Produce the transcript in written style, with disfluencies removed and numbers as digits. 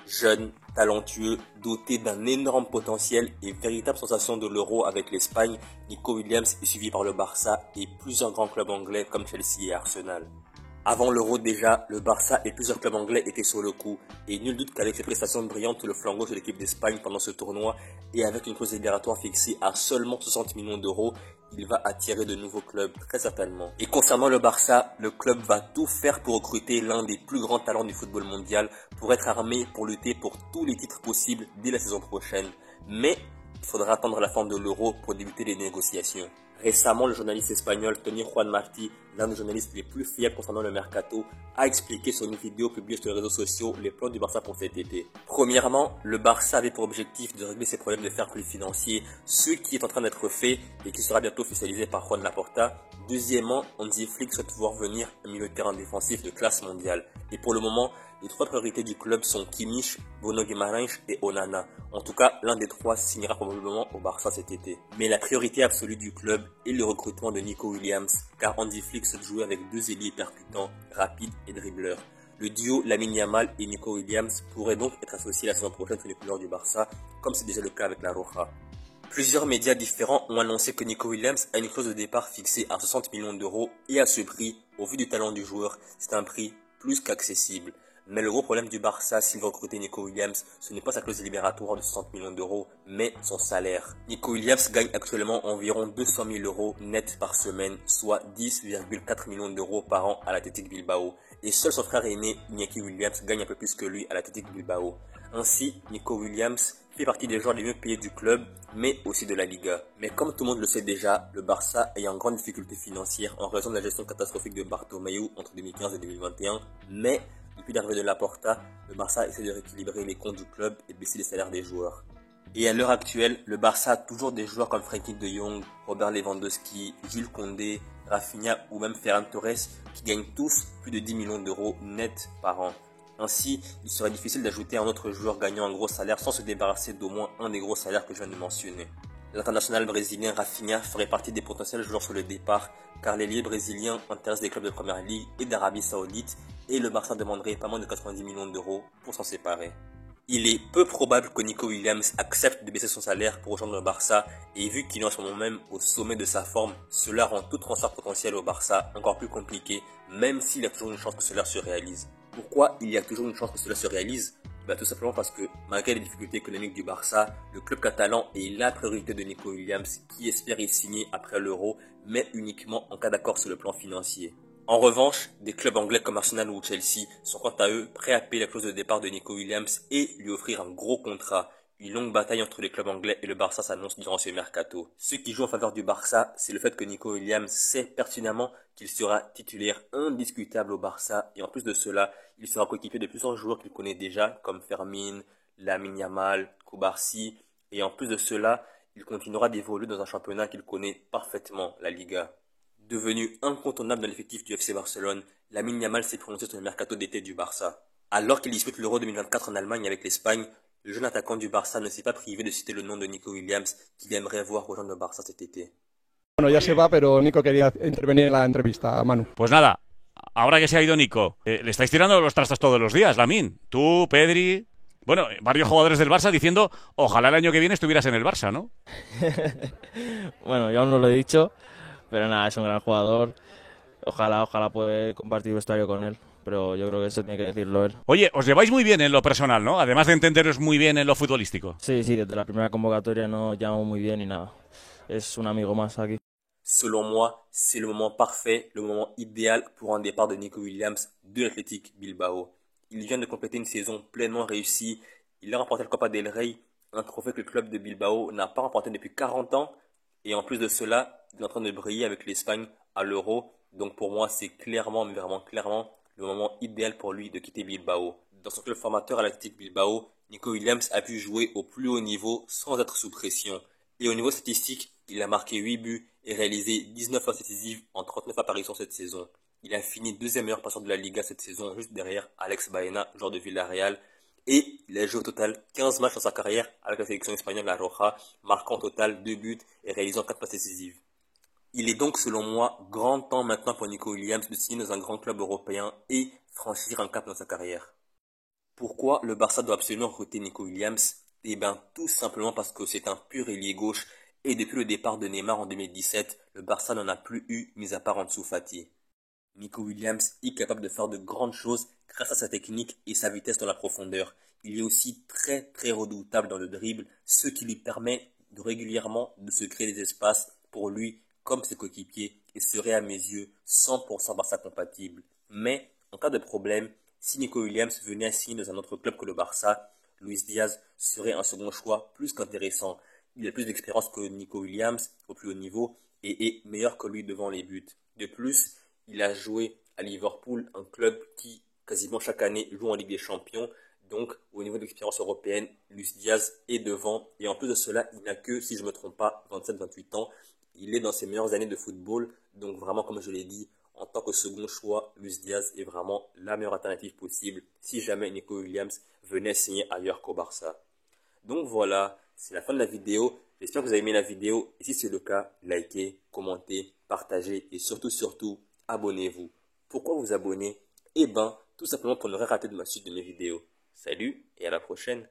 Jeune, talentueux, doté d'un énorme potentiel et véritable sensation de l'Euro avec l'Espagne, Nico Williams est suivi par le Barça et plusieurs grands clubs anglais comme Chelsea et Arsenal. Avant l'Euro déjà, le Barça et plusieurs clubs anglais étaient sur le coup et nul doute qu'avec ses prestations brillantes sur le flanc gauche de l'équipe d'Espagne pendant ce tournoi et avec une clause libératoire fixée à seulement 60 millions d'euros, il va attirer de nouveaux clubs très certainement. Et concernant le Barça, le club va tout faire pour recruter l'un des plus grands talents du football mondial pour être armé pour lutter pour tous les titres possibles dès la saison prochaine. Mais il faudra attendre la fin de l'Euro pour débuter les négociations. Récemment, le journaliste espagnol Tony Juan Martí, l'un des journalistes les plus fiables concernant le mercato, a expliqué sur une vidéo publiée sur les réseaux sociaux les plans du Barça pour cet été. Premièrement, le Barça avait pour objectif de régler ses problèmes de fair play financier, ce qui est en train d'être fait et qui sera bientôt officialisé par Juan Laporta. Deuxièmement, Hansi Flick souhaite voir venir un milieu de terrain défensif de classe mondiale. Et pour le moment, les trois priorités du club sont Kimmich, Bruno Guimaraes et Onana. En tout cas, l'un des trois signera probablement au Barça cet été. Mais la priorité absolue du club est le recrutement de Nico Williams, car Hansi Flick souhaite jouer avec deux ailiers percutants, rapides et dribbleurs. Le duo Lamine Yamal et Nico Williams pourrait donc être associé la saison prochaine sur les couleurs du Barça, comme c'est déjà le cas avec la Roja. Plusieurs médias différents ont annoncé que Nico Williams a une clause de départ fixée à 60 millions d'euros et à ce prix, au vu du talent du joueur, c'est un prix plus qu'accessible. Mais le gros problème du Barça s'il veut recruter Nico Williams, ce n'est pas sa clause libératoire de 60 millions d'euros, mais son salaire. Nico Williams gagne actuellement environ 200 000 euros net par semaine, soit 10,4 millions d'euros par an à l'Athletic Bilbao. Et seul son frère aîné, Iñaki Williams, gagne un peu plus que lui à l'Athletic Bilbao. Ainsi, Nico Williams fait partie des joueurs les mieux payés du club, mais aussi de la Liga. Mais comme tout le monde le sait déjà, le Barça est en grande difficulté financière en raison de la gestion catastrophique de Bartomeu entre 2015 et 2021, mais depuis l'arrivée de Laporta, le Barça essaie de rééquilibrer les comptes du club et baisser les salaires des joueurs. Et à l'heure actuelle, le Barça a toujours des joueurs comme Frenkie de Jong, Robert Lewandowski, Jules Koundé, Rafinha ou même Ferran Torres qui gagnent tous plus de 10 millions d'euros net par an. Ainsi, il serait difficile d'ajouter un autre joueur gagnant un gros salaire sans se débarrasser d'au moins un des gros salaires que je viens de mentionner. L'international brésilien Rafinha ferait partie des potentiels joueurs sur le départ car l'ailier brésilien intéresse des clubs de première ligue et d'Arabie Saoudite et le Barça demanderait pas moins de 90 millions d'euros pour s'en séparer. Il est peu probable que Nico Williams accepte de baisser son salaire pour rejoindre le Barça et vu qu'il est en ce moment même au sommet de sa forme, cela rend tout transfert potentiel au Barça encore plus compliqué même s'il y a toujours une chance que cela se réalise. Pourquoi il y a toujours une chance que cela se réalise? Tout simplement parce que malgré les difficultés économiques du Barça, le club catalan est la priorité de Nico Williams qui espère y signer après l'Euro mais uniquement en cas d'accord sur le plan financier. En revanche, des clubs anglais comme Arsenal ou Chelsea sont quant à eux prêts à payer la clause de départ de Nico Williams et lui offrir un gros contrat. Une longue bataille entre les clubs anglais et le Barça s'annonce durant ce mercato. Ce qui joue en faveur du Barça, c'est le fait que Nico Williams sait pertinemment qu'il sera titulaire indiscutable au Barça et en plus de cela, il sera coéquipier de plusieurs joueurs qu'il connaît déjà comme Fermin, Lamine Yamal, Cubarsí et en plus de cela, il continuera d'évoluer dans un championnat qu'il connaît parfaitement, la Liga. Devenu incontournable dans l'effectif du FC Barcelone, Lamine Yamal s'est prononcé sur le mercato d'été du Barça. Alors qu'il dispute l'Euro 2024 en Allemagne avec l'Espagne, le jeune attaquant du Barça ne s'est pas privé de citer le nom de Nico Williams qu'il aimerait voir rejoindre le Barça cet été. Bueno, ya se va, pero Nico quería intervenir en la entrevista, Manu. Pues nada, ahora que se ha ido Nico, le estáis tirando los trastos todos los días, Lamine. Tú, Pedri, bueno, varios jugadores del Barça diciendo ojalá el año que viene estuvieras en el Barça, ¿no? Bueno, yo aún no lo he dicho, pero nada, es un gran jugador. Ojalá pueda compartir vestuario con él, pero yo creo que eso tiene que decirlo él. Oye, os lleváis muy bien en lo personal, ¿no? Además de entenderos muy bien en lo futbolístico. Sí, desde la primera convocatoria nos llevamos muy bien y nada, es un amigo más aquí. Selon moi, c'est le moment parfait, le moment idéal pour un départ de Nico Williams de l'Athletic Bilbao. Il vient de compléter une saison pleinement réussie, il a remporté le Copa del Rey, un trophée que le club de Bilbao n'a pas remporté depuis 40 ans, et en plus de cela, il est en train de briller avec l'Espagne à l'Euro, donc pour moi c'est clairement, mais vraiment clairement, le moment idéal pour lui de quitter Bilbao. Dans son club formateur à l'Athletic Bilbao, Nico Williams a pu jouer au plus haut niveau sans être sous pression. Et au niveau statistique, il a marqué 8 buts et réalisé 19 passes décisives en 39 apparitions cette saison. Il a fini deuxième meilleur passeur de la Liga cette saison, juste derrière Alex Baena, joueur de Villarreal. Et il a joué au total 15 matchs dans sa carrière avec la sélection espagnole La Roja, marquant au total 2 buts et réalisant 4 passes décisives. Il est donc selon moi grand temps maintenant pour Nico Williams de signer dans un grand club européen et franchir un cap dans sa carrière. Pourquoi le Barça doit absolument recruter Nico Williams? Eh bien, tout simplement parce que c'est un pur ailier gauche et depuis le départ de Neymar en 2017, le Barça n'en a plus eu, mis à part Ansu Fati. Nico Williams est capable de faire de grandes choses grâce à sa technique et sa vitesse dans la profondeur. Il est aussi très redoutable dans le dribble, ce qui lui permet régulièrement de se créer des espaces pour lui comme ses coéquipiers et serait à mes yeux 100% Barça compatible. Mais en cas de problème, si Nico Williams venait à signer dans un autre club que le Barça, Luis Diaz serait un second choix plus qu'intéressant. Il a plus d'expérience que Nico Williams au plus haut niveau et est meilleur que lui devant les buts. De plus, il a joué à Liverpool, un club qui quasiment chaque année joue en Ligue des Champions. Donc, au niveau de l'expérience européenne, Luis Diaz est devant. Et en plus de cela, il n'a que, si je ne me trompe pas, 27-28 ans. Il est dans ses meilleures années de football. Donc, vraiment, comme je l'ai dit, en tant que second choix, Luis Diaz est vraiment la meilleure alternative possible si jamais Nico Williams venait signer ailleurs qu'au Barça. Donc voilà, c'est la fin de la vidéo. J'espère que vous avez aimé la vidéo. Et si c'est le cas, likez, commentez, partagez et surtout, abonnez-vous. Pourquoi vous abonner? Eh ben, tout simplement pour ne rien rater de ma suite de mes vidéos. Salut et à la prochaine.